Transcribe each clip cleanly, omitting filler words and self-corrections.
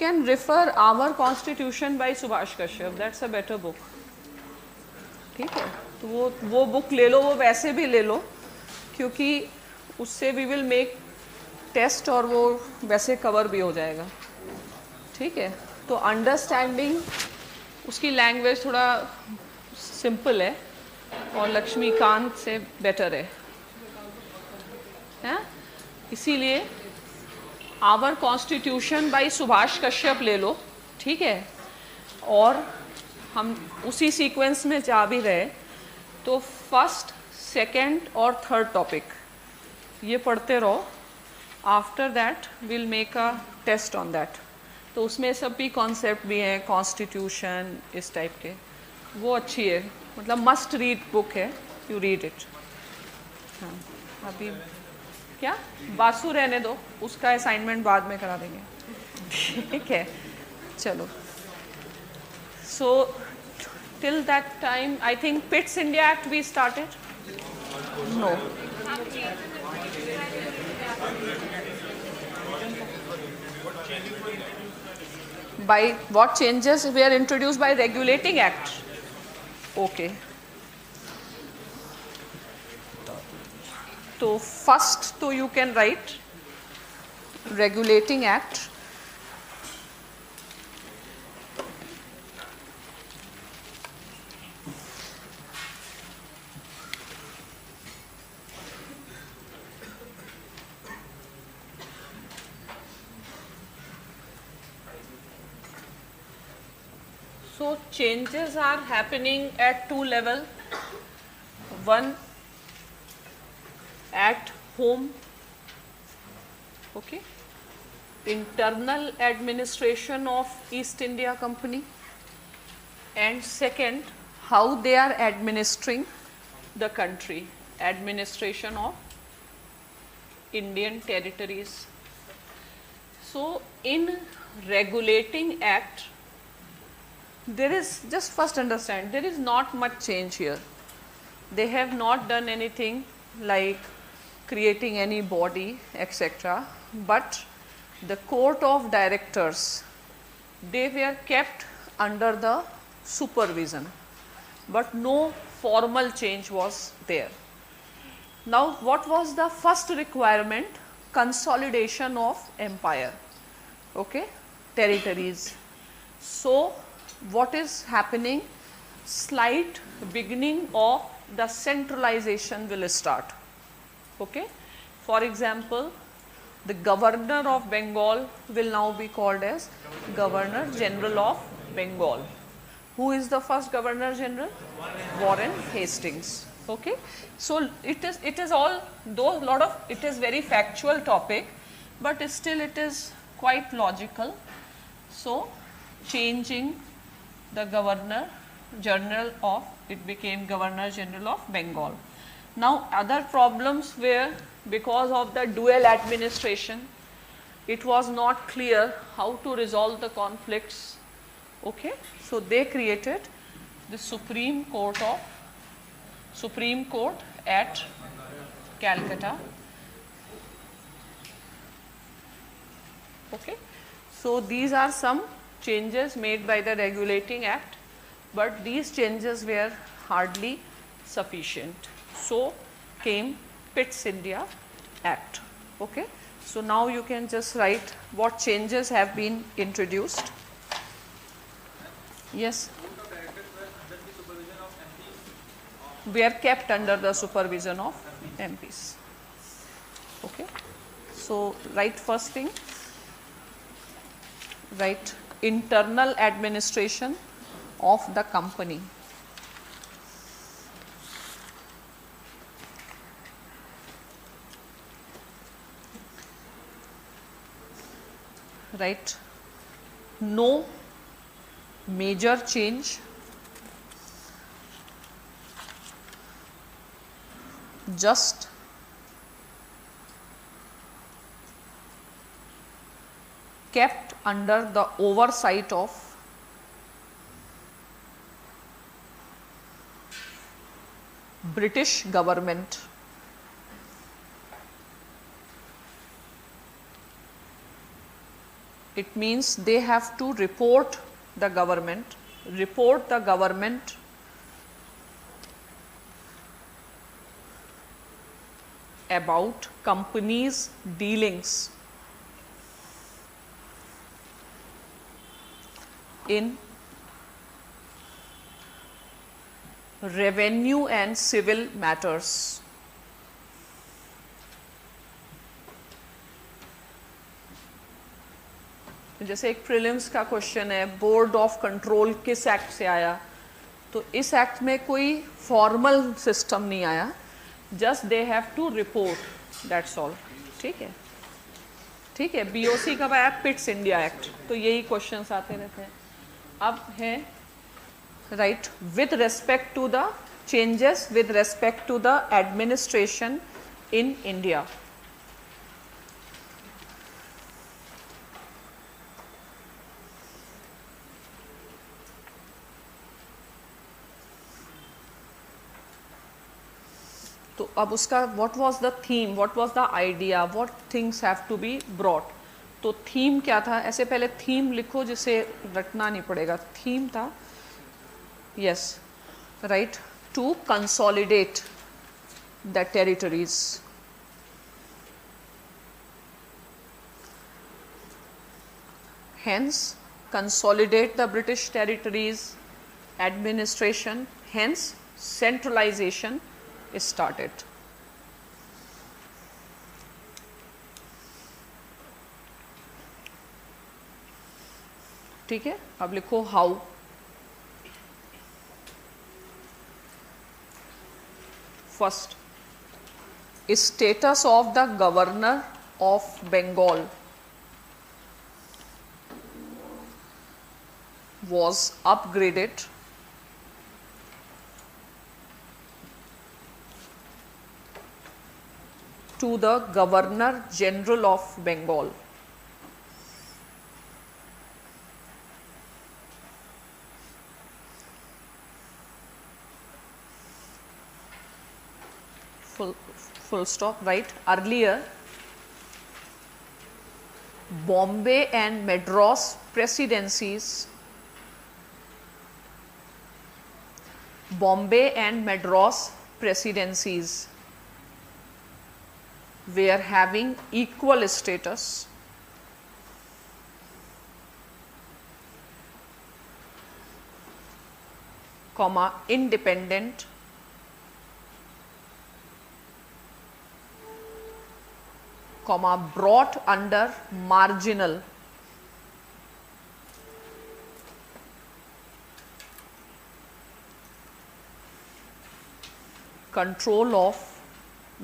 can refer Our Constitution by Subhash Kashyap, that's a better book. ठीक है, तो वो बुक ले लो, वो वैसे भी ले लो, क्योंकि उससे we will make टेस्ट और वो वैसे कवर भी हो जाएगा. ठीक है, तो अंडरस्टैंडिंग उसकी लैंग्वेज थोड़ा सिंपल है और लक्ष्मीकांत से बेटर है, इसीलिए our constitution by Subhash Kashyap ले लो. ठीक है, और हम उसी सीक्वेंस में जा भी रहे, तो फर्स्ट, सेकंड और थर्ड टॉपिक ये पढ़ते रहो. After that will make a test on that. तो उसमें सब भी कॉन्सेप्ट भी हैं, कॉन्स्टिट्यूशन इस टाइप के, वो अच्छी है, मतलब मस्ट रीड बुक है, यू रीड इट. हाँ, अभी क्या बासु रहने दो, उसका असाइनमेंट बाद में करा देंगे. ठीक है, चलो. So till that time I think Pitt's India Act we started. No, by what changes were introduced by regulating act. Okay, तो first तो you can write regulating act. So changes are happening at two levels. One at home, okay, internal administration of East India Company, and second, how they are administering the country, administration of Indian territories. So in regulating act, there is, just first understand, there is not much change here. They have not done anything like creating any body, etc. But the court of directors, they were kept under the supervision, but no formal change was there. Now what was the first requirement? Consolidation of empire, okay, territories. So what is happening? Slight beginning of the centralization will start. Okay, for example, the governor of Bengal will now be called as Governor General of Bengal. Who is the first Governor General? Warren Hastings. Okay, so it is all, though lot of it is very factual topic, but still it is quite logical. So changing the Governor General of, it became Governor General of Bengal. Now other problems were because of the dual administration, it was not clear how to resolve the conflicts. Okay, so they created the Supreme Court at Calcutta. Okay, so these are some changes made by the regulating act, but these changes were hardly sufficient. So came Pitt's India Act. Okay, so now you can just write what changes have been introduced. Yes, we are kept under the supervision of MPs. Okay, so write first thing, write internal administration of the company. Right, no major change, just kept under the oversight of British government. It means they have to report the government about companies' dealings in revenue and civil matters. जैसे एक prelims का question है, board of control किस act से आया, तो इस act में कोई फॉर्मल सिस्टम नहीं आया, just they have to report, that's all. ठीक है, ठीक है. बीओसी कब आया? Pitt's India act. तो यही क्वेश्चंस आते रहते हैं. अब है right, with respect to the changes with respect to the administration in India. तो अब उसका what was the theme, what was the idea, what things have to be brought. तो थीम क्या था? ऐसे पहले थीम लिखो जिसे रटना नहीं पड़ेगा. थीम था, yes right, to consolidate the territories. Hence consolidate the British territories administration, hence centralization started. ठीक है, अब लिखो how. First, status of the governor of Bengal was upgraded to the Governor General of Bengal. Full stop, right? Earlier, Bombay and Madras presidencies were having equal status comma independent comma brought under marginal control of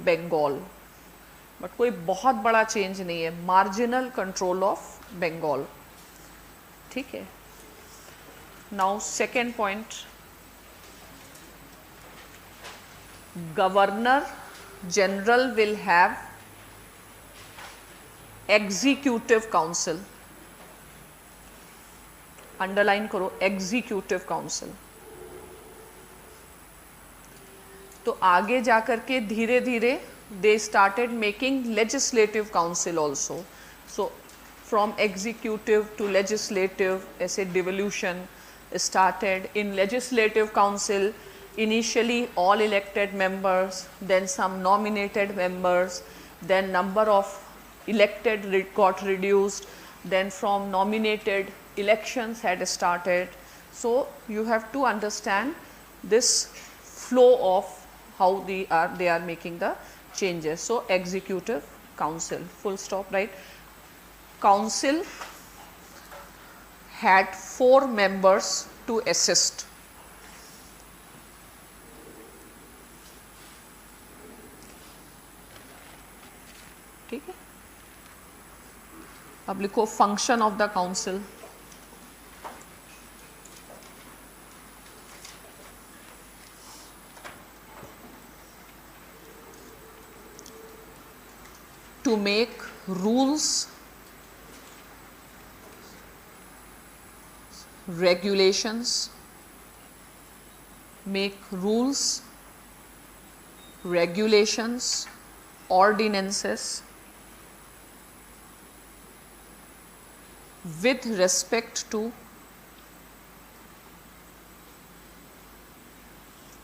Bengal. But कोई बहुत बड़ा change नहीं है, marginal control of Bengal. ठीक है. Now second point, governor general will have executive council. Underline करो, executive council. तो आगे जाकर के धीरे धीरे they started making legislative council also. So from executive to legislative ऐसे devolution started. In legislative council initially all elected members, then some nominated members, then number of elected got reduced, then from nominated elections had started. So you have to understand this flow of how they are making the changes. So executive council, full stop, right? Council had 4 members to assist. ठीक है. अब लिखो function of the council. To make rules, regulations, ordinances with respect to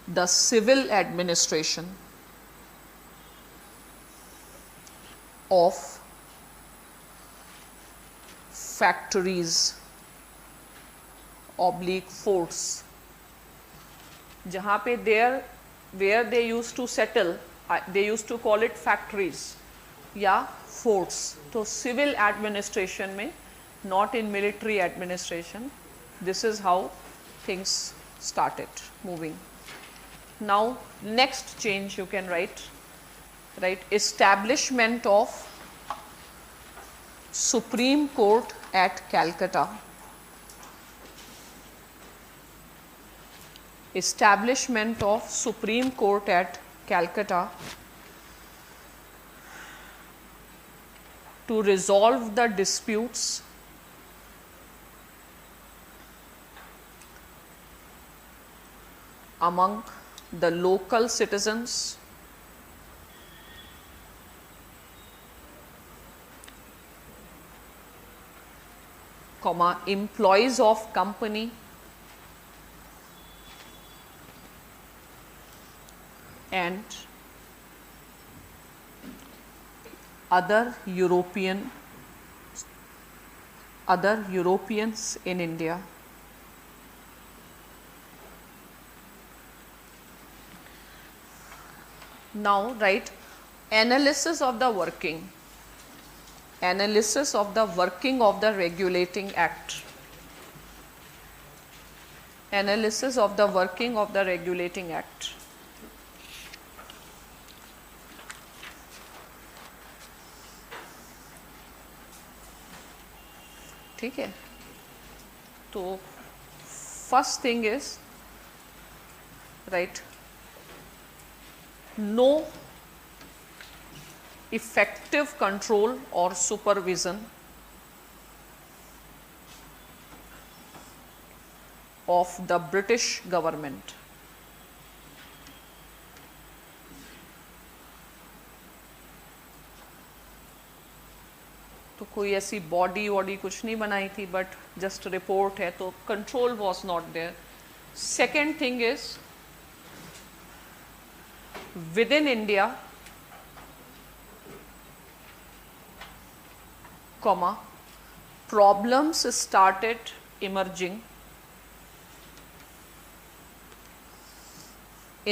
the civil administration of factories oblique forts, जहाँ पे where they used to settle, they used to call it factories या forts. तो civil administration में, not in military administration, this is how things started moving. Now next change you can write establishment of Supreme Court at Calcutta. Establishment of Supreme Court at Calcutta to resolve the disputes among the local citizens employees of company and other Europeans in India. Now write analysis of the working of the Regulating Act. Analysis of the working of the Regulating Act. ठीक है, तो first thing is right no effective control or supervision of the British government. तो कोई ऐसी body कुछ नहीं बनाई थी, बट जस्ट रिपोर्ट है, तो control was not there. Second thing is within India problems started emerging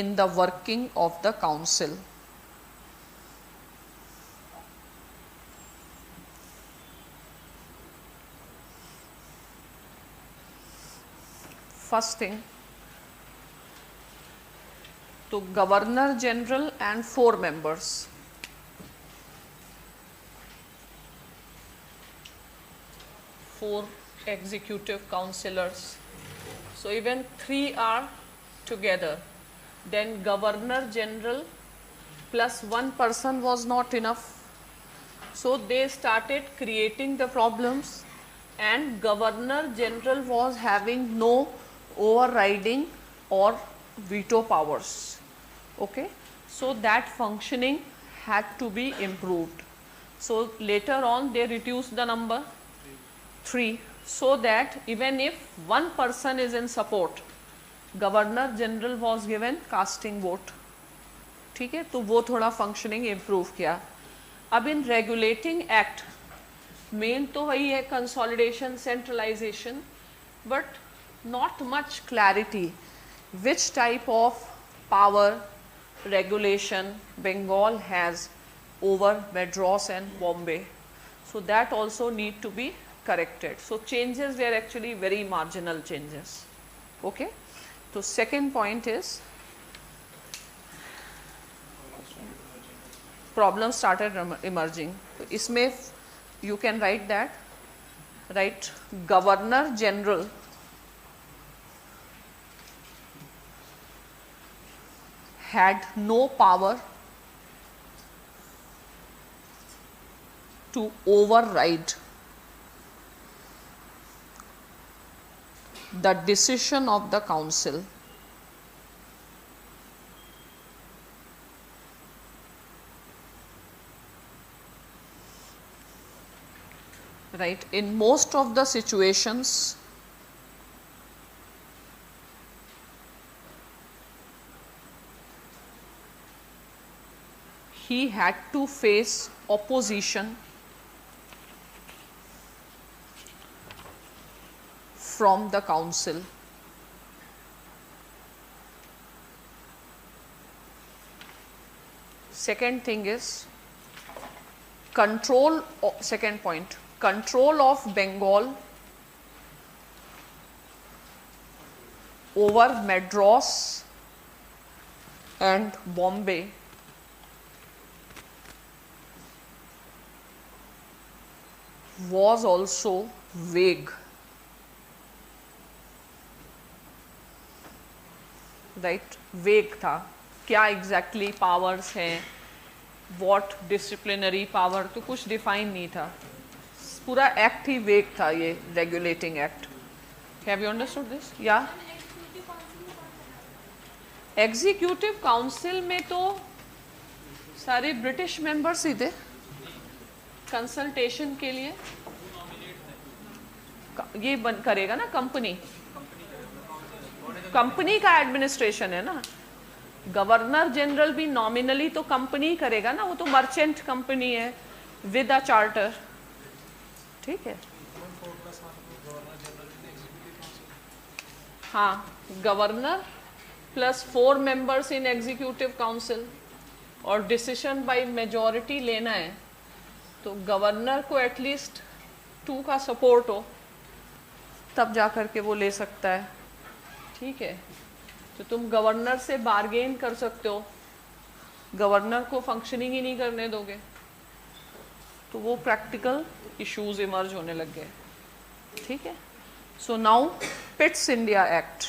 in the working of the council. First thing, to Governor General and 4 members. Executive councillors. So even 3 are together. Then Governor General plus 1 person was not enough. So they started creating the problems, and Governor General was having no overriding or veto powers. Okay, so that functioning had to be improved. So later on they reduced the number 3, so that even if 1 person is in support, Governor General was given casting vote. ठीक है, तो वो थोड़ा functioning improve किया. अब इन regulating act main तो वही है, consolidation, centralization, but not much clarity which type of power regulation Bengal has over Madras and Bombay. So that also need to be corrected. So changes were actually very marginal changes. Okay, so second point is problems started emerging. So isme you can write that, right, Governor General had no power to override the decision of the council. right? In most of the situations, he had to face opposition from the council. Second thing is control, second point, control of Bengal over Madras and Bombay was also vague, right? Vague था, क्या exactly powers हैं, what disciplinary power, तो कुछ define नहीं था, पूरा act ही वेग था ये regulating act. Have you understood this? या एग्जीक्यूटिव काउंसिल में तो सारे ब्रिटिश मेंबर्स ही थे कंसल्टेशन के लिए. ये बन करेगा ना कंपनी, कंपनी का एडमिनिस्ट्रेशन है ना. गवर्नर जनरल भी नॉमिनली तो कंपनी करेगा ना, वो तो मर्चेंट कंपनी है विद अ चार्टर. ठीक है, हाँ, governor plus 4 members in executive council, और डिसीजन बाय मेजॉरिटी लेना है तो गवर्नर को एटलीस्ट 2 का सपोर्ट हो, तब जा कर के वो ले सकता है. ठीक है, तो तुम गवर्नर से बार्गेन कर सकते हो, गवर्नर को फंक्शनिंग ही नहीं करने दोगे, तो वो प्रैक्टिकल इश्यूज इमर्ज होने लग गए. ठीक है, so now Pitt's India Act.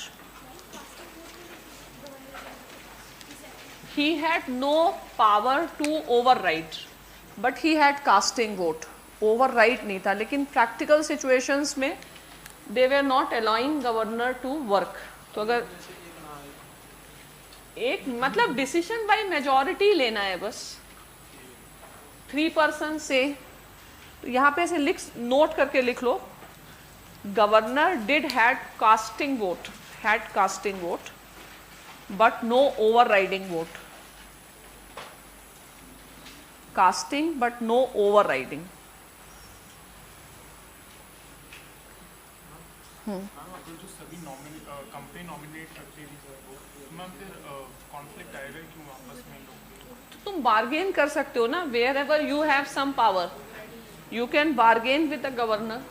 He had no power to override, but he had casting vote. Override नहीं था, लेकिन प्रैक्टिकल सिचुएशंस में they were not allowing governor to work. तो अगर एक मतलब डिसीजन बाय मेजॉरिटी लेना है बस 3% से, तो यहाँ पे ऐसे नोट करके लिख लो, governor did had casting vote but no overriding vote. Casting but no overriding. जो सभी कंपनी नॉमिनेट करती है तो मैम फिर कॉन्फ्लिक्ट आएगा क्यों आपस में लोग? तुम बार्गेन कर सकते हो ना, wherever you have some power you can bargain with the governor.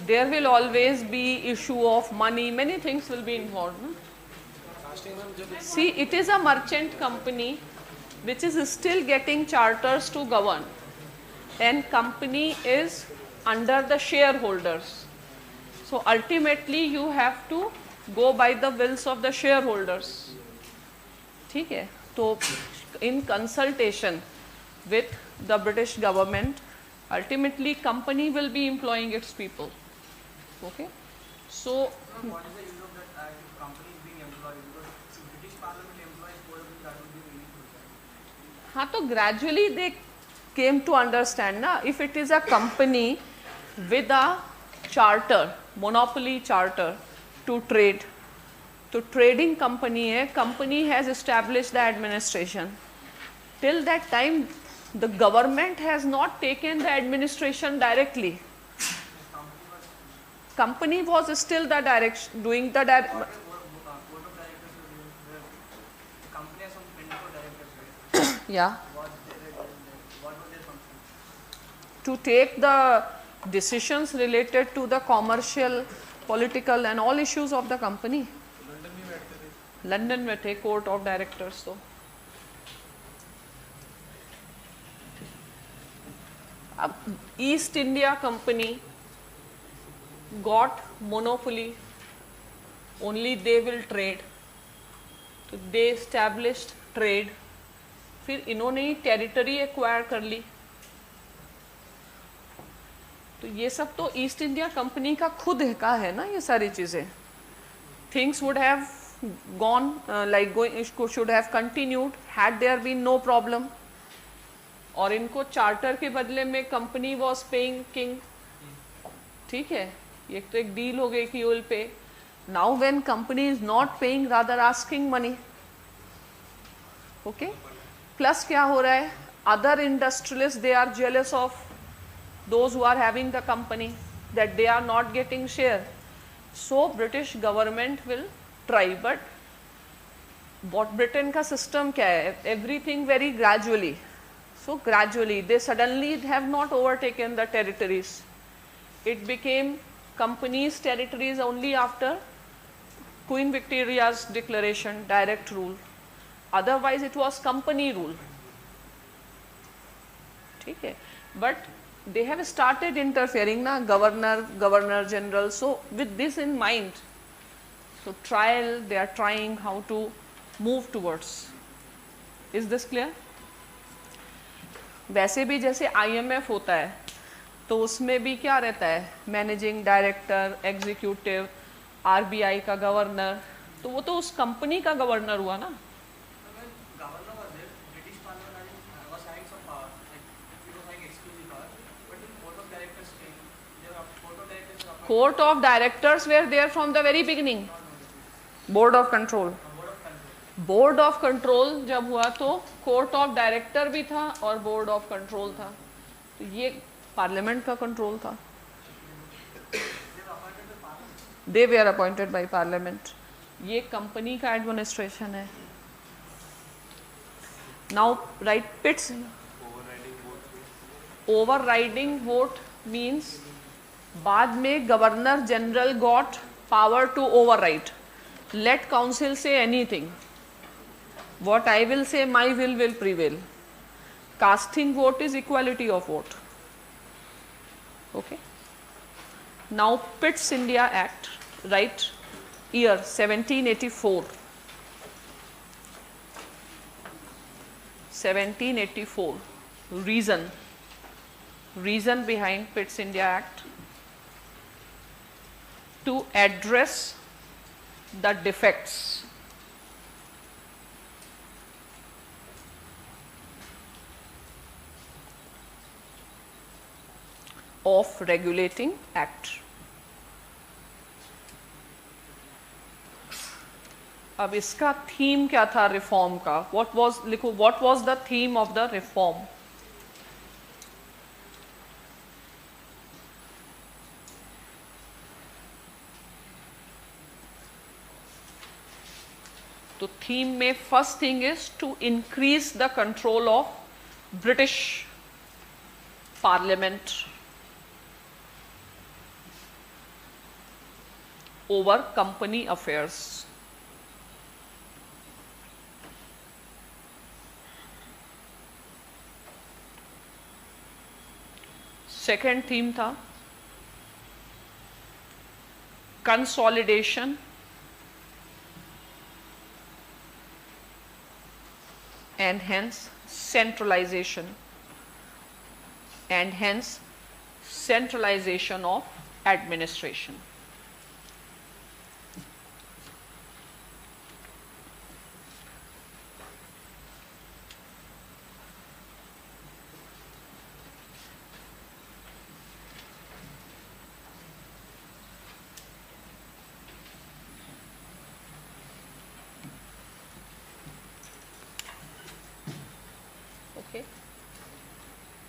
There will always be issue of money, many things will be involved. See, it is a merchant company which is still getting charters to govern, and company is under the shareholders. So ultimately you have to go by the wills of the shareholders. ठीक है, तो in consultation with the British government, ultimately company will be employing its people. Okay, so what is the use of that act if company is being employed, because British Parliament employs four, that would be meaningful. हाँ, तो gradually they came to understand ना, if it is a company with a charter, monopoly charter to trade, तो trading company है, company has established the administration. Till that time the government has not taken the administration directly. Company was still the direction, doing the Board of directors, the company has some 24 directors, right? yeah, What was their function? to take the decisions related to the commercial, political and all issues of the company. London में थे court of directors. तो अब east India company got monopoly, only they will trade, तो दे established trade. फिर इन्होंने ही territory acquire कर ली. तो ये सब तो ईस्ट इंडिया कंपनी का खुद का है ना, ये सारी चीज़ें. Things would have gone like going should have continued had there been no problem. और इनको चार्टर के बदले में कंपनी वॉज पेइंग किंग, ठीक है, ये तो एक डील हो गई कि you will pay. Now when company is not paying rather asking money, okay. Plus क्या हो रहा है, other industrialist they are jealous of those who are having the company that they are not getting share, so British government will try. But what Britain का system क्या है, everything very gradually, so gradually they suddenly have not overtaken the territories. It became companies territories only after Queen Victoria's declaration, direct rule. Otherwise it was company rule, ठीक है. But they have started interfering na, governor general. So with this in mind, so they are trying how to move towards. Is this clear? वैसे भी जैसे IMF होता है तो उसमें भी क्या रहता है, मैनेजिंग डायरेक्टर, एग्जीक्यूटिव, RBI का गवर्नर, तो वो तो उस कंपनी का गवर्नर हुआ ना. Governor was there, British Parliament was having some power, like it was having exclusive power, but in Court of Directors came, there were Court of Directors were Court of Directors were there from the very beginning. Board of Control. Board of Control. Board of control जब हुआ तो court of director भी था और board of control था, तो ये parliament का कंट्रोल था. They were appointed by parliament. ये कंपनी का एडमिनिस्ट्रेशन है. Now right Pitt's. Overriding vote means बाद में governor general got power to override. Let council से anything, what I will say, my will prevail. Casting vote is equality of vote. Okay. Now Pitt's India Act, right, year 1784. 1784. Reason behind Pitt's India Act: to address the defects of regulating act. अब इसका theme क्या था reform का? What was, लिखो, what was the theme of the reform? तो theme में first thing is to increase the control of British parliament over company affairs. Second theme था consolidation and hence centralization of administration.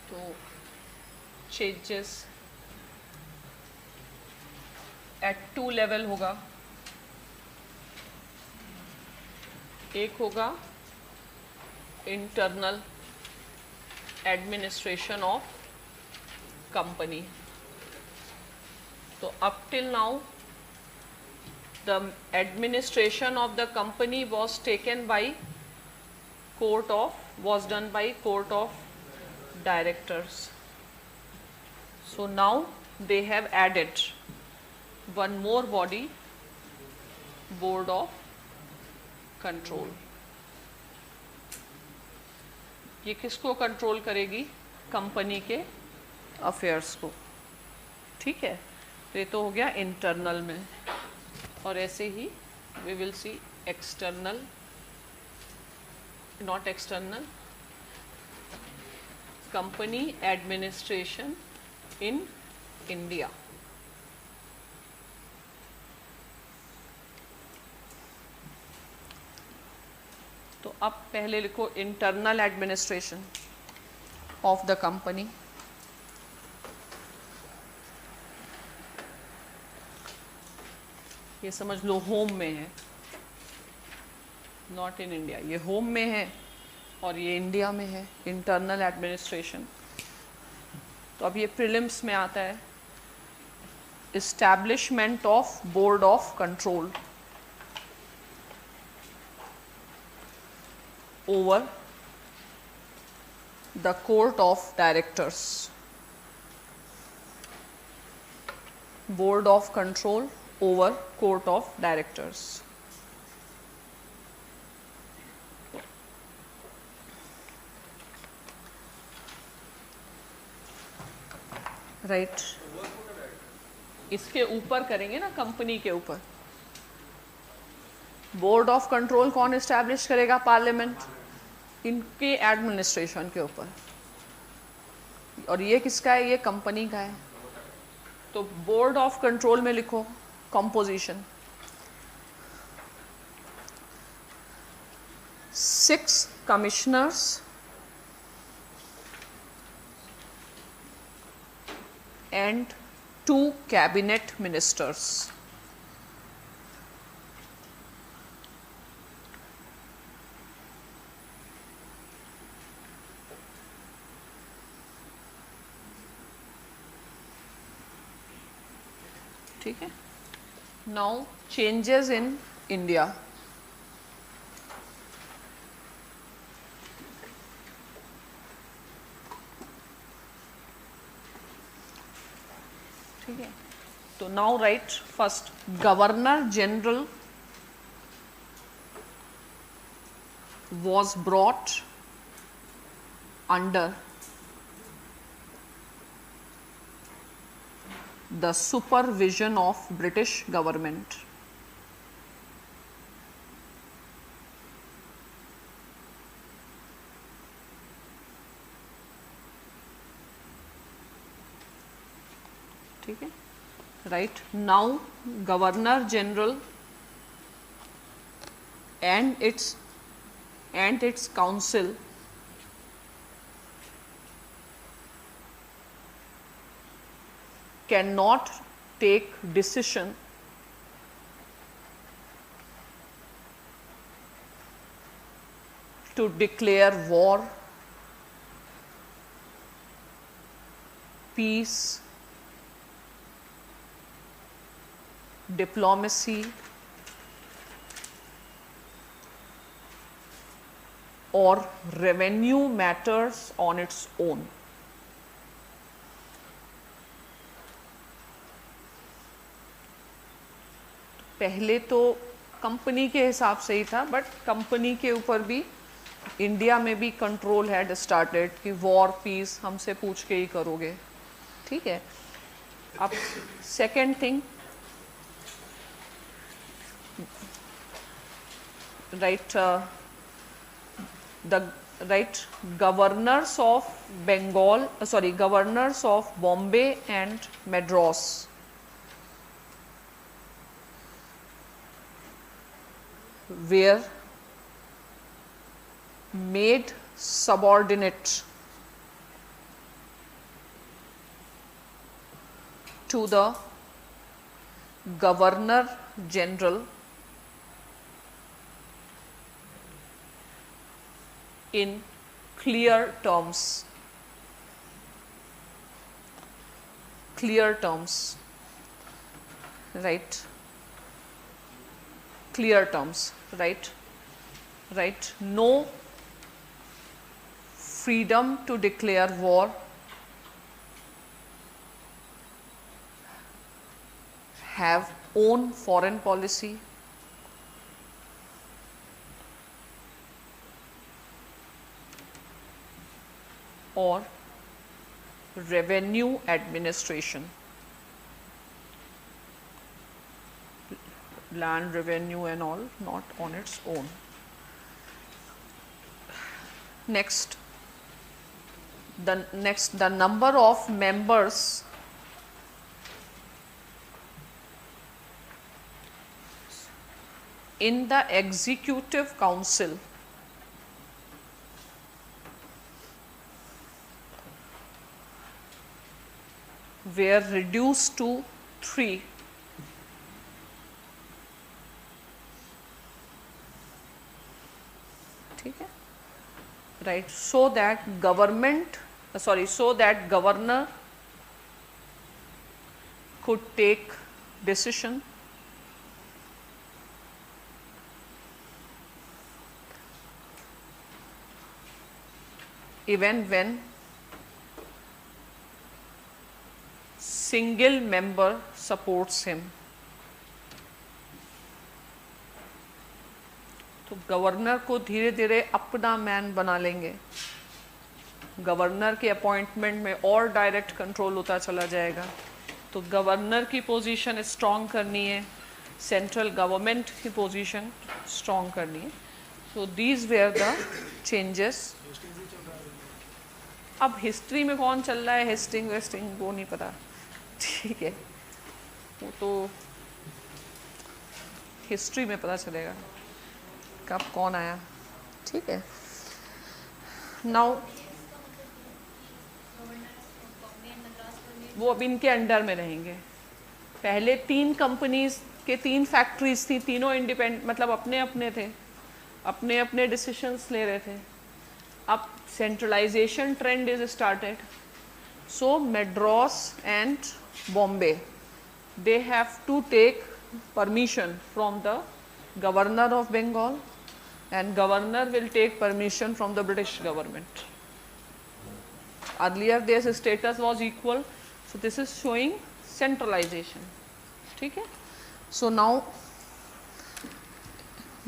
तो changes at 2 level होगा. एक होगा internal administration of company. तो up till now the administration of the company was taken by was done by Court of Directors. So now they have added one more body, Board of Control. ये किसको control करेगी? Company के affairs को. ठीक है, तो ये तो हो गया इंटरनल में. और ऐसे ही we will see external, not external, company administration in India. तो अब पहले लिखो internal administration of the company. ये समझ लो होम में है, नॉट इन इंडिया. ये होम में है और ये इंडिया में है, इंटरनल एडमिनिस्ट्रेशन. तो अब ये प्रीलिम्स में आता है. Establishment of board of control over the court of directors. Board of control over court of directors. Right. इसके ऊपर करेंगे ना, कंपनी के ऊपर. बोर्ड ऑफ कंट्रोल कौन इस्टेब्लिश करेगा? पार्लियामेंट. इनके एडमिनिस्ट्रेशन के ऊपर. और ये किसका है? ये कंपनी का है. तो बोर्ड ऑफ कंट्रोल में लिखो composition. 6 commissioners and 2 cabinet ministers. ठीक है. Now changes in India. ठीक है. तो now write first Governor General was brought under the supervision of British government. ठीक है. Right. Now Governor General and its council cannot take decision to declare war, peace, diplomacy, or revenue matters on its own. पहले तो company के हिसाब से ही था, but company के ऊपर भी इंडिया में भी कंट्रोल हैड स्टार्टेड कि वॉर पीस हमसे पूछ के ही करोगे. ठीक है. अब second thing, right, governors of Bengal, sorry, governors of Bombay and Madras were made subordinate to the Governor General in clear terms. Clear terms, right? Clear terms, right? Right. No freedom to declare war, have own foreign policy, or revenue administration. Land revenue and all, not on its own. Next, the number of members in the executive council were reduced to 3. ठीक है, right? So that governor could take decision even when single member supports him. तो governor को धीरे धीरे अपना man बना लेंगे, governor के अपॉइंटमेंट में और डायरेक्ट कंट्रोल होता चला जाएगा। तो गवर्नर की पोजीशन स्ट्रॉन्ग करनी है, सेंट्रल गवर्नमेंट की पोजीशन स्ट्रॉन्ग करनी है। So these where the changes. अब हिस्ट्री में कौन चल रहा है, हेस्टिंग वेस्टिंग वो नहीं पता, ठीक है, वो तो हिस्ट्री में पता चलेगा कब कौन आया, ठीक है। नाउ वो अब इनके अंडर में रहेंगे। पहले 3 कंपनीज के 3 फैक्ट्रीज थी, तीनों इंडिपेंडेंट, मतलब अपने अपने थे, अपने अपने डिसीशंस ले रहे थे। अब centralization trend is started, so Madras and Bombay, they have to take permission from the governor of Bengal, and governor will take permission from the British government. Earlier their status was equal, so this is showing centralization, ठीक है। So now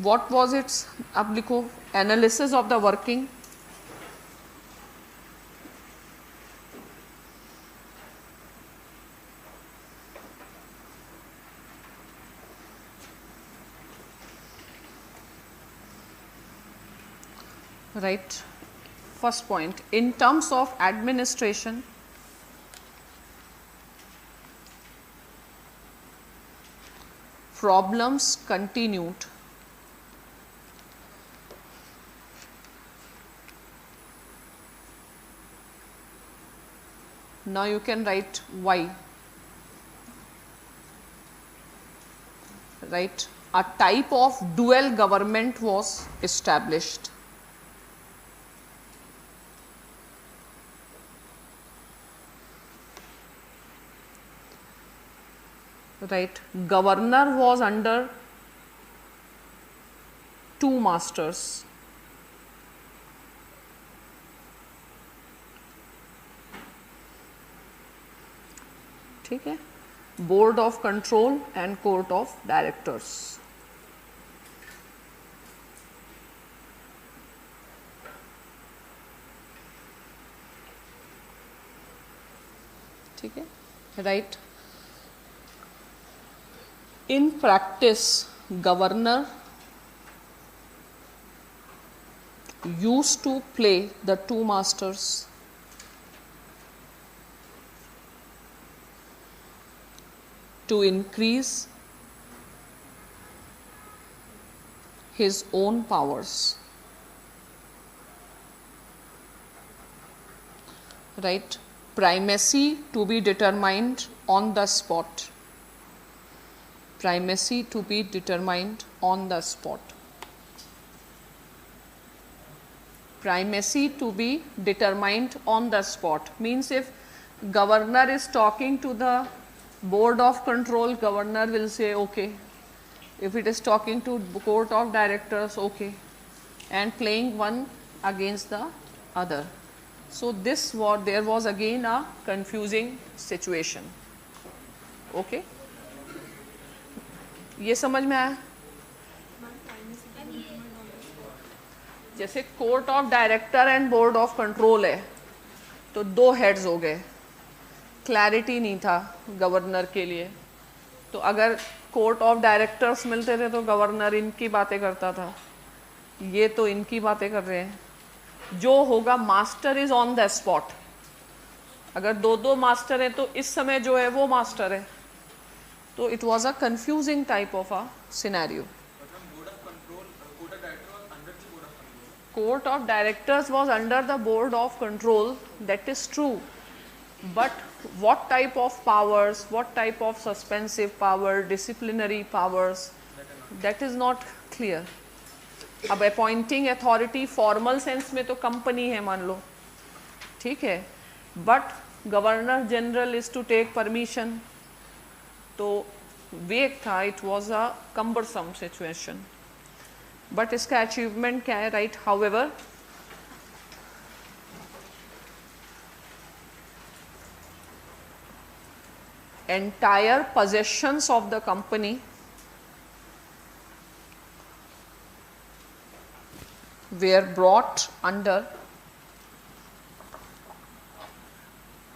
what was its, अब लिखो analysis of the working, right? First point, in terms of administration, problems continued. Now you can write why, right? A type of dual government was established. Right, governor was under 2 masters, ठीक है, board of control and court of directors, ठीक है, right? In practice, governor used to play the 2 masters to increase his own powers, right? Primacy to be determined on the spot. Primacy to be determined on the spot. Primacy to be determined on the spot means if governor is talking to the board of control, governor will say okay. If it is talking to court of directors, okay, and playing one against the other. So this was, there was again a confusing situation. Okay, ये समझ में आया? जैसे court of director and board of control है तो 2 heads हो गए, clarity नहीं था गवर्नर के लिए। तो अगर कोर्ट ऑफ डायरेक्टर्स मिलते थे तो गवर्नर इनकी बातें करता था, ये तो इनकी बातें कर रहे हैं, जो होगा master is on the spot. अगर दो दो मास्टर हैं तो इस समय जो है वो मास्टर है। तो it was a confusing type of a scenario. Court of directors was under the board of control, that is true, but what type of powers, what type of suspensive power, disciplinary powers, that is not clear. अब appointing authority formal sense में तो company है मान लो, ठीक है, but governor general is to take permission, तो vague था, it was a cumbersome situation. But इसका अचीवमेंट क्या है, right? However entire possessions of the company were brought under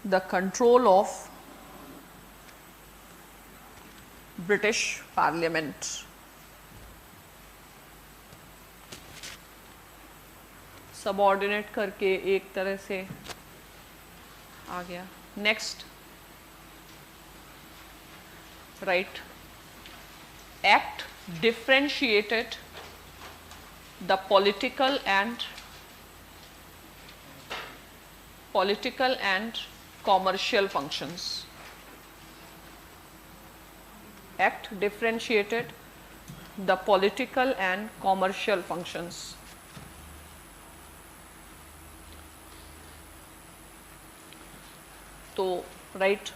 the control of British Parliament. Subordinate करके एक तरह से आ गया। Next, right, act differentiated the political and commercial functions. Act differentiated the political and commercial functions. तो right,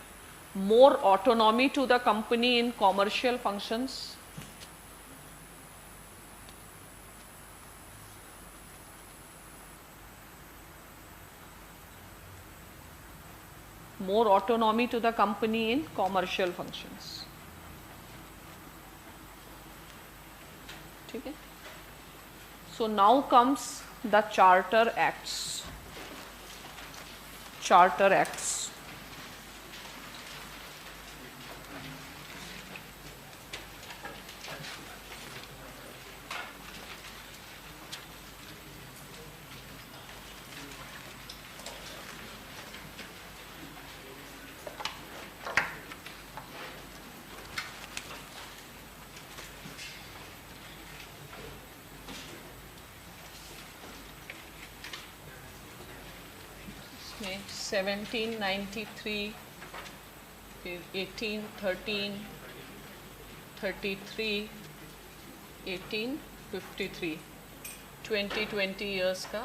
more autonomy to the company in commercial functions, more autonomy to the company in commercial functions, ठीक है। So now comes the Charter Acts. Charter Acts. में 1793, फिर 1813, 33, 1853, 20 years का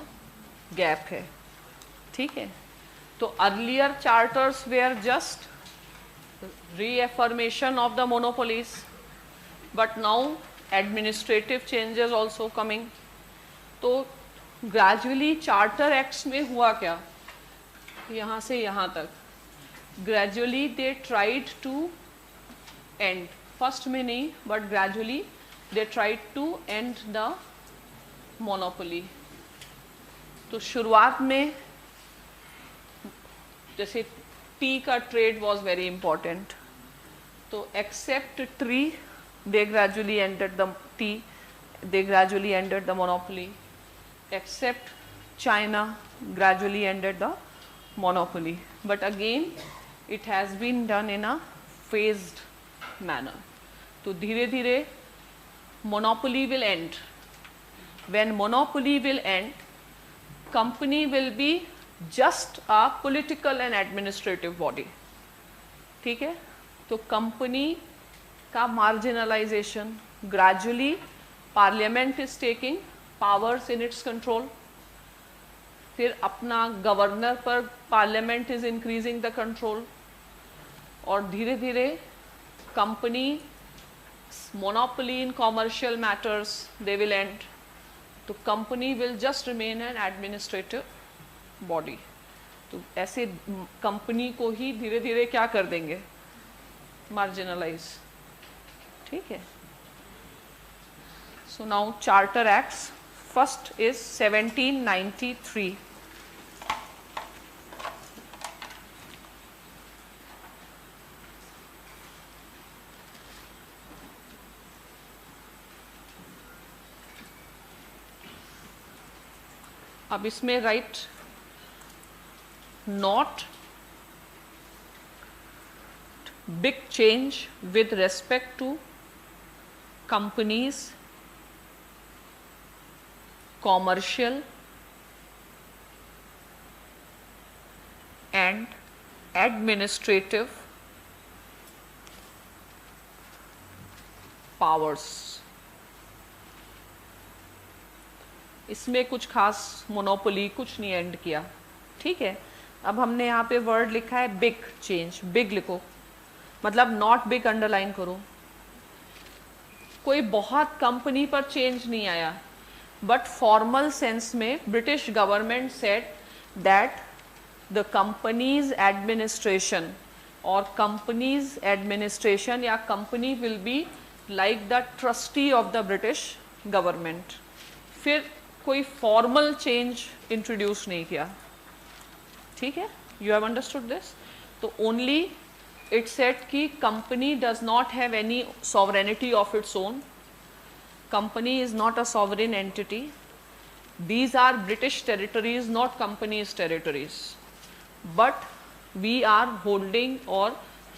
gap है, ठीक है। तो earlier charters were just reaffirmation of the monopolies, but now administrative changes also coming. तो ग्रेजुअली चार्टर एक्ट्स में हुआ क्या, यहाँ से यहाँ तक gradually they tried to end, first में नहीं but gradually they tried to end the monopoly. तो शुरुआत में जैसे टी का ट्रेड वॉज वेरी इंपॉर्टेंट, तो except tree they gradually ended the tea, they gradually ended the monopoly. Except China gradually ended the monopoly. But again, it has been done in a phased manner. तो धीरे धीरे monopoly will end. When monopoly will end, company will be just a political and administrative body. ठीक है, तो company का marginalization gradually parliament is taking powers in its control, फिर अपना governor पर parliament is increasing the control, और धीरे धीरे company monopoly in commercial matters they will end, तो company will just remain an administrative body. तो ऐसे कंपनी को ही धीरे धीरे क्या कर देंगे, मार्जिनलाइज, ठीक है। So now Charter Acts, first is 1793. अब इसमें right not big change with respect to company's commercial and administrative powers. इसमें कुछ खास मोनोपोली कुछ नहीं एंड किया, ठीक है। अब हमने यहाँ पे वर्ड लिखा है बिग चेंज, बिग लिखो, मतलब नॉट बिग अंडरलाइन करो। कोई बहुत कंपनी पर चेंज नहीं आया, बट फॉर्मल सेंस में British government said that the company's administration और कंपनीज एडमिनिस्ट्रेशन या company will be like the trustee of the British government. फिर कोई फॉर्मल चेंज इंट्रोड्यूस नहीं किया, ठीक है। You have understood this. तो ओनली इट सेट कि company does not have any sovereignty of its own, company is not a sovereign entity, these are British territories not company's territories, but we are holding और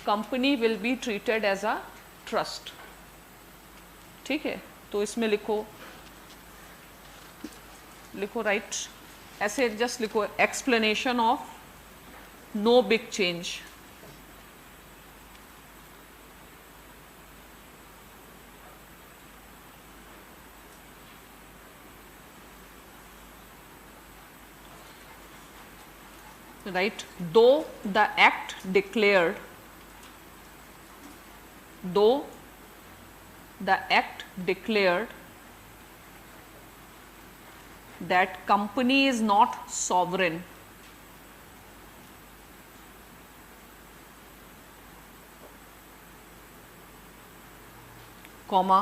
company will be treated as a trust, ठीक है। तो इसमें लिखो right ऐसे just लिखो explanation of no big change. Right, though the act declared that company is not sovereign, comma,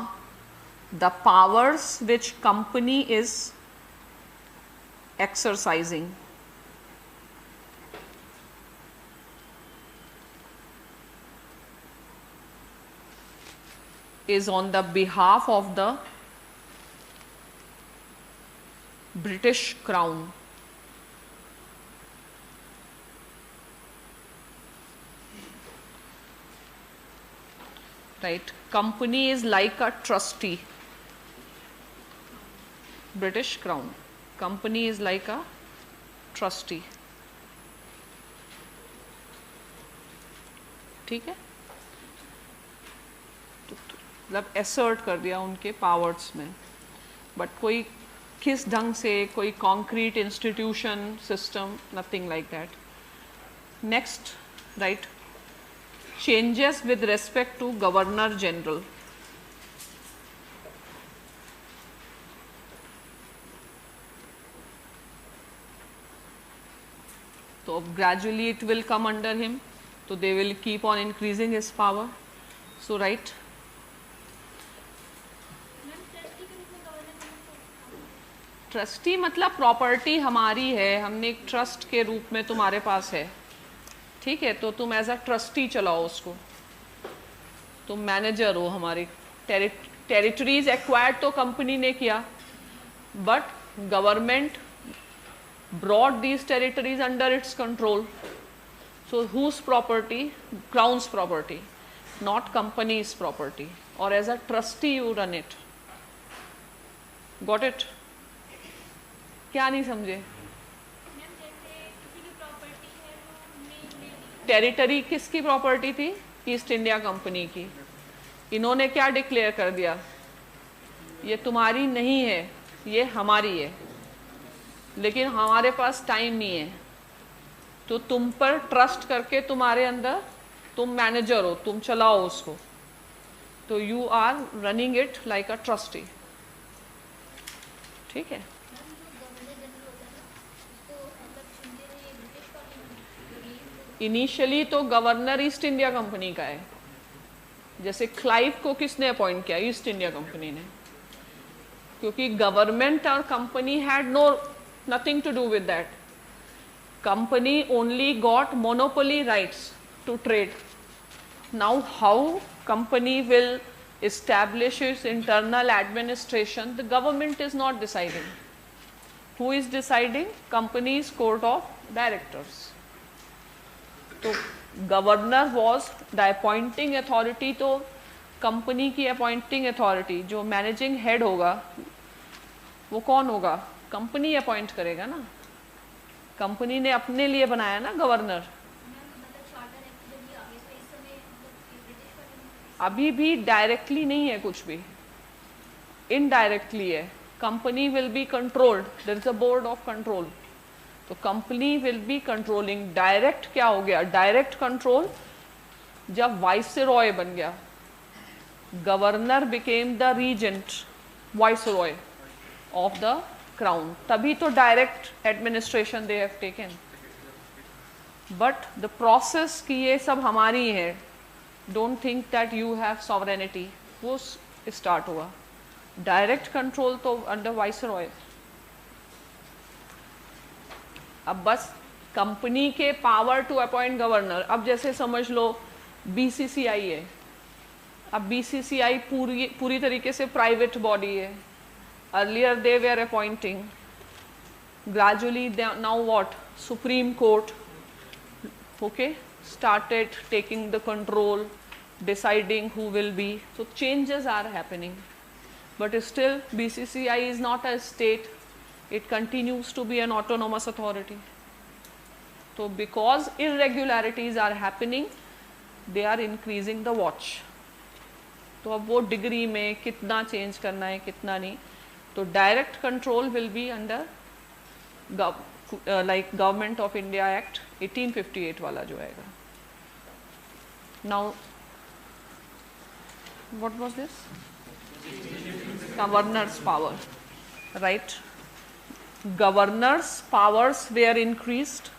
the powers which company is exercising is on the behalf of the British Crown. Right, company is like a trustee. British Crown, company is like a trustee. ठीक है, मतलब एसर्ट कर दिया उनके powers में, but कोई किस ढंग से, कोई concrete institution system, nothing like that. Next right, changes with respect to governor general. तो अब gradually it will come under him, तो they will keep on increasing his power. So right, trustee मतलब property हमारी है, हमने एक trust के रूप में तुम्हारे पास है, ठीक है। तो तुम एज अ ट्रस्टी चलाओ उसको, तुम मैनेजर हो हमारी। टेरिटरीज एक्वायर्ड तो कंपनी ने किया, but government brought these territories under its control. So whose property? Crown's property, not company's property, और as a trustee you run it. Got it? क्या नहीं समझे? टेरिटरी किसकी प्रॉपर्टी थी? ईस्ट इंडिया कंपनी की। इन्होंने क्या डिक्लेयर कर दिया? ये तुम्हारी नहीं है, ये हमारी है, लेकिन हमारे पास टाइम नहीं है, तो तुम पर ट्रस्ट करके तुम्हारे अंदर, तुम मैनेजर हो, तुम चलाओ उसको, तो you are running it like a trustee, ठीक है। इनिशियली तो गवर्नर ईस्ट इंडिया कंपनी का है, जैसे क्लाइव को किसने अपॉइंट किया? ईस्ट इंडिया कंपनी ने, क्योंकि गवर्नमेंट और company had nothing to do with that. Company only got monopoly rights to trade. Now how company will establish its internal administration, the government is not deciding, Who is deciding? Company's court of directors. तो governor was the appointing authority, तो company की appointing authority जो managing head होगा वो कौन होगा? Company appoint करेगा ना, कंपनी ने अपने लिए बनाया ना गवर्नर। अभी भी डायरेक्टली नहीं है कुछ भी, इनडायरेक्टली है। Company will be controlled, there is a board of control, तो company will be controlling. Direct क्या हो गया? डायरेक्ट कंट्रोल जब वाइसरॉय बन गया, governor became the regent viceroy of the crown, तभी तो direct administration they have taken. But the process की ये सब हमारी है, don't think that you have sovereignty, वो स्टार्ट हुआ। डायरेक्ट कंट्रोल तो अंडर वाइसरॉय। अब बस कंपनी के पावर टू अपॉइंट गवर्नर, अब जैसे समझ लो बीसीसीआई है, अब बीसीसीआई पूरी तरीके से प्राइवेट बॉडी है। Earlier they were appointing, gradually now what, supreme court okay started taking the control, deciding who will be, so changes are happening, but still BCCI is not a state, it continues to be an autonomous authority. So because irregularities are happening, they are increasing the watch. तो अब वो degree में कितना change करना है कितना नहीं, तो direct control will be under like Government of India Act 1858 वाला जो आएगा. Now what was this? Governor's power, right? Governor's powers were increased.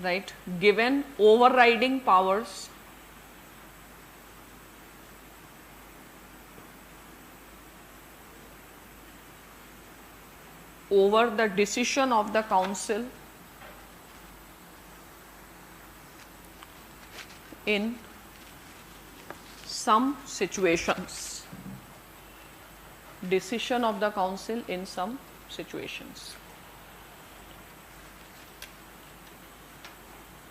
Right, given overriding powers over the decision of the council in some situations. Decision of the council in some situations.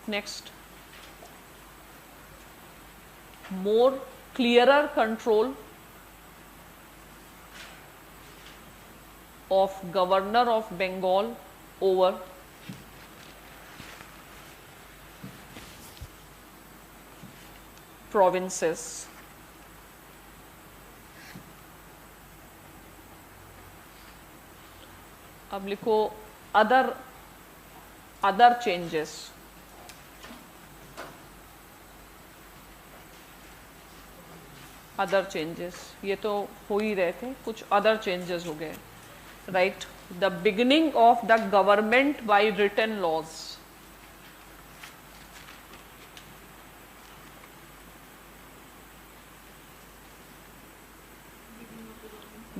Next, more clearer control of Governor of Bengal over provinces. अब लिखो other changes. Other changes, ये तो हो ही रहे थे, कुछ other changes हो गए. Right, the beginning of the government by written laws.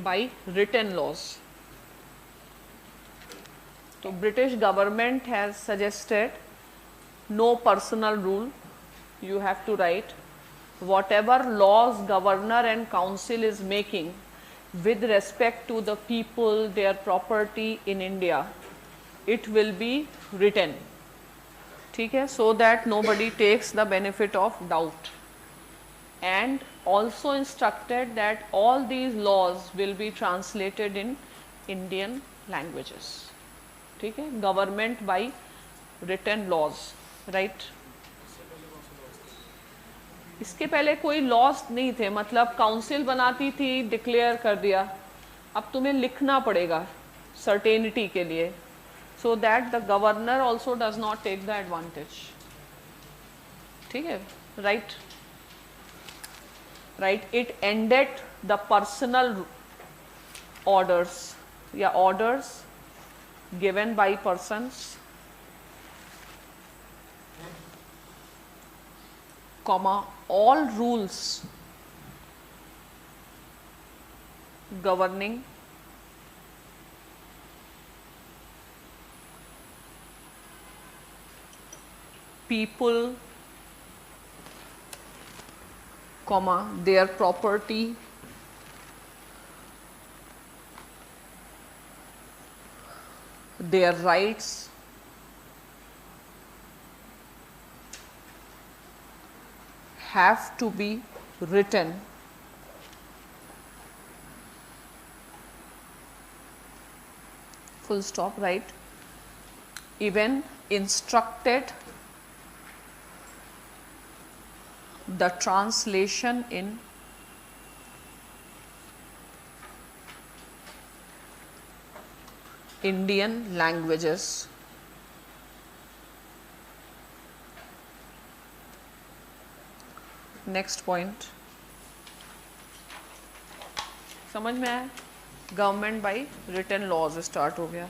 By written laws. तो British government has suggested no personal rule, you have to write whatever laws governor and council is making with respect to the people, their property in India, it will be written, ठीक है, so that nobody takes the benefit of doubt, and also instructed that all these laws will be translated in Indian languages. ठीक है, government by written laws, right? इसके पहले कोई laws नहीं थे, मतलब काउंसिल बनाती थी, डिक्लेयर कर दिया. अब तुम्हें लिखना पड़ेगा सर्टेनिटी के लिए, so that the governor also does not take the advantage. ठीक है, right right. It ended the personal orders या orders given by persons, comma, all rules governing people, comma, their property, their rights, have to be written full stop, right? Even instructed the translation in Indian languages. Next point समझ में आया? Government by written laws start हो गया,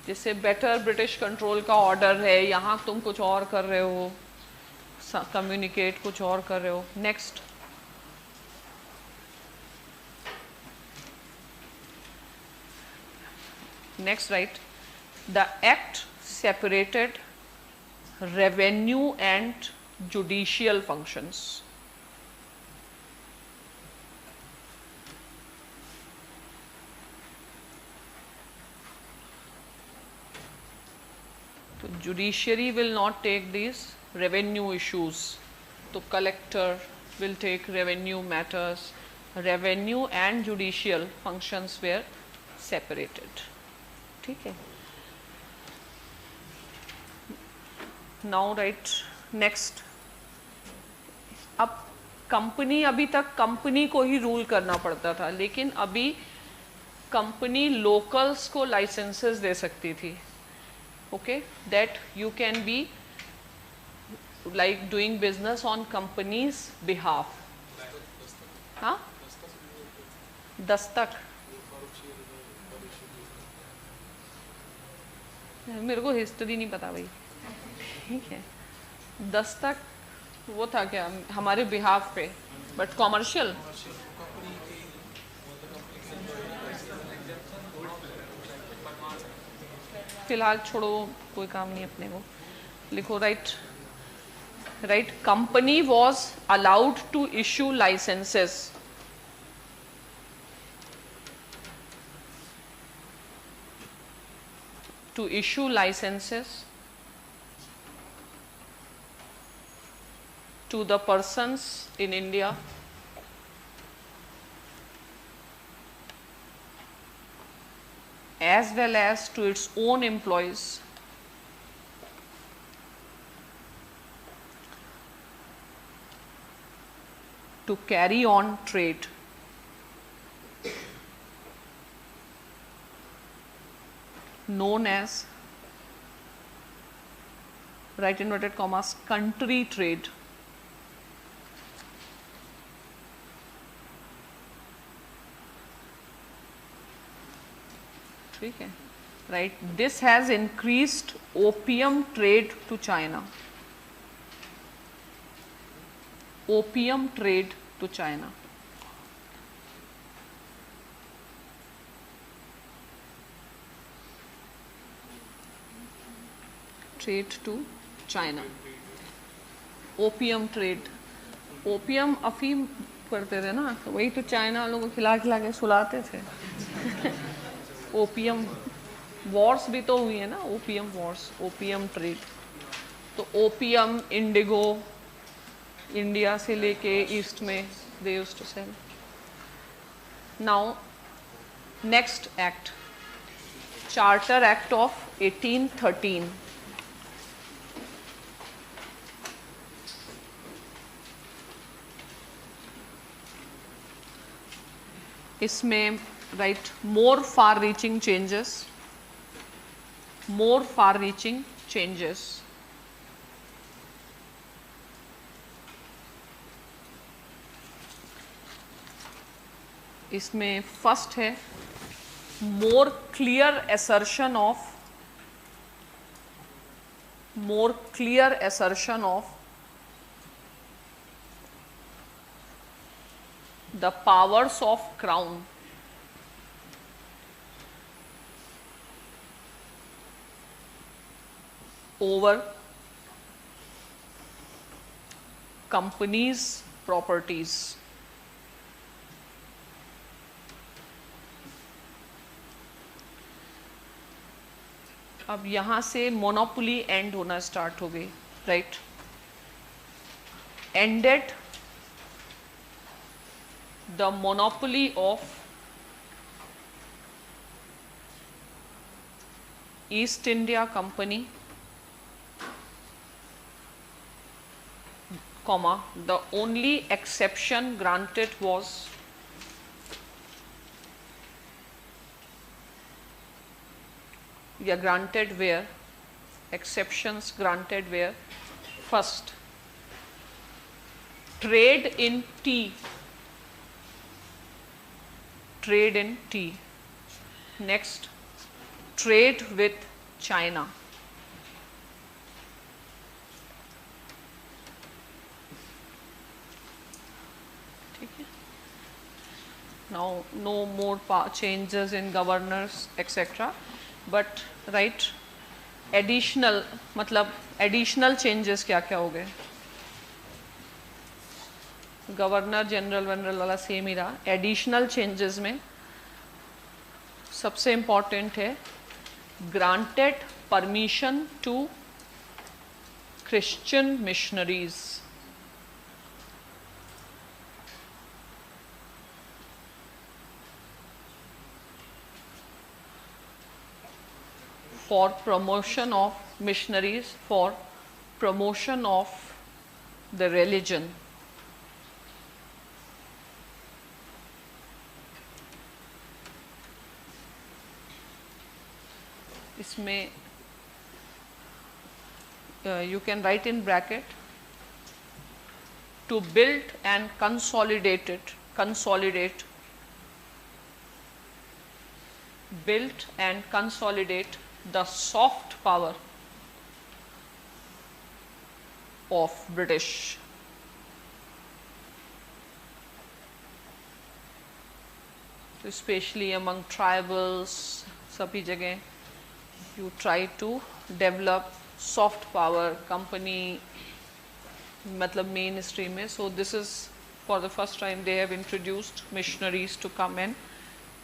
जिससे better British control का order है, यहाँ तुम कुछ और कर रहे हो, कम्युनिकेट कुछ और कर रहे हो. Next, next right, the act separated revenue and judicial functions. So judiciary will not take these revenue issues, so collector will take revenue matters. Revenue and judicial functions were separated. ठीक है. Now right next. अब company, अभी तक company को ही rule करना पड़ता था, लेकिन अभी कंपनी लोकल्स को लाइसेंसेस दे सकती थी. Okay, that you can be like doing business on companies behalf. हाँ, दस्तक मेरे को हिस्ट्री नहीं पता भाई. ठीक है, दस्तक वो था क्या हमारे बिहाफ पे, बट कॉमर्शियल. फिलहाल छोड़ो, कोई काम नहीं अपने को. लिखो right, right, company was allowed to issue licenses to issue licenses to the persons in India as well as to its own employees to carry on trade known as, right inverted commas, country trade. ठीक है, right, this has increased opium trade to China. Opium trade to China. Trade to China. Opium trade, opium अफीम करते थे ना, तो वही तो China लोगों को खिला खिला के सुलाते थे. ओपियम वॉर्स भी तो हुई है ना, ओपियम वॉर्स, ओपियम ट्रेड. तो ओपियम, इंडिगो, इंडिया से लेके ईस्ट में they used to sell. Now next act, charter act of 1813. इसमें right more far reaching changes, more far reaching changes. इसमें फर्स्ट है more clear assertion of, more clear assertion of the powers of crown. over companies' properties. अब यहाँ से monopoly and होना start हो गई, right? Ended the monopoly of east India company, comma, the only exception granted was granted where, exceptions granted where, first, trade in tea, trade in tea, next, trade with China, now no more changes in governors etc, but right, additional मतलब additional changes क्या क्या हो गए? Governor general वनरल वाला same ही रहा, additional changes में सबसे important है granted permission to Christian missionaries, for promotion of missionaries, for promotion of the religion. इसमें you can write in bracket to build and consolidate it, consolidate, build and consolidate the soft power of British. So especially among tribals, सभी जगह you try to develop soft power company, मतलब main stream में. So this is for the first time they have introduced missionaries to come and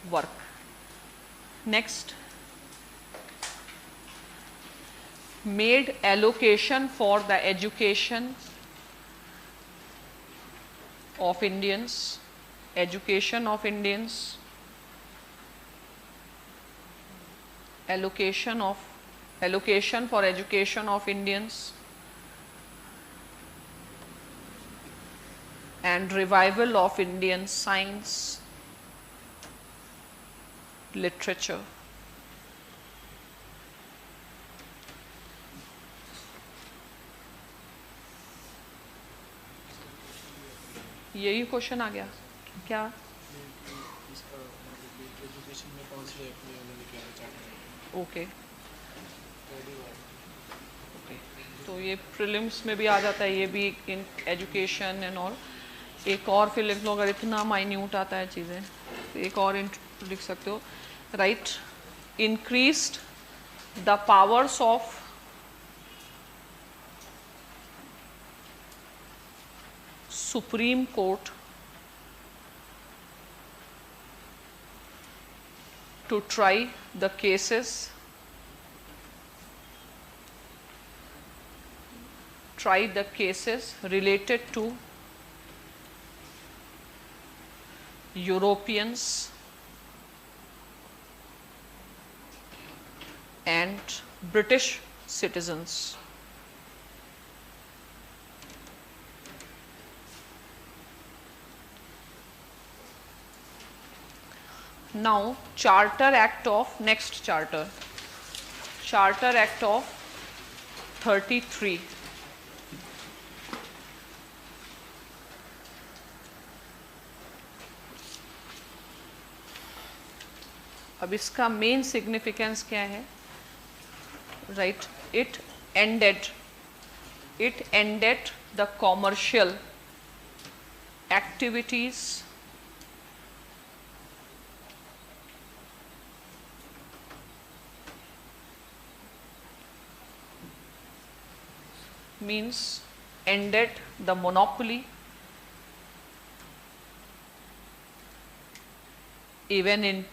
work. Next, made allocation for the education of Indians, education of Indians, allocation for education of Indians, and revival of Indian science, literature. यही question आ गया क्या? Okay, तो ये prelims में भी आ जाता है, ये भी इन एजुकेशन एंड ऑल. एक और फिर लिख लो, अगर इतना माइन्यूट आता है चीज़ें, तो एक और लिख सकते हो, right? Increased the powers of Supreme Court to try the cases related to Europeans and British citizens. Now, Charter Act of, next Charter Act of 33. अब इसका मेन सिग्निफिकेंस क्या है? Right, it ended the commercial activities means ended the monopoly even in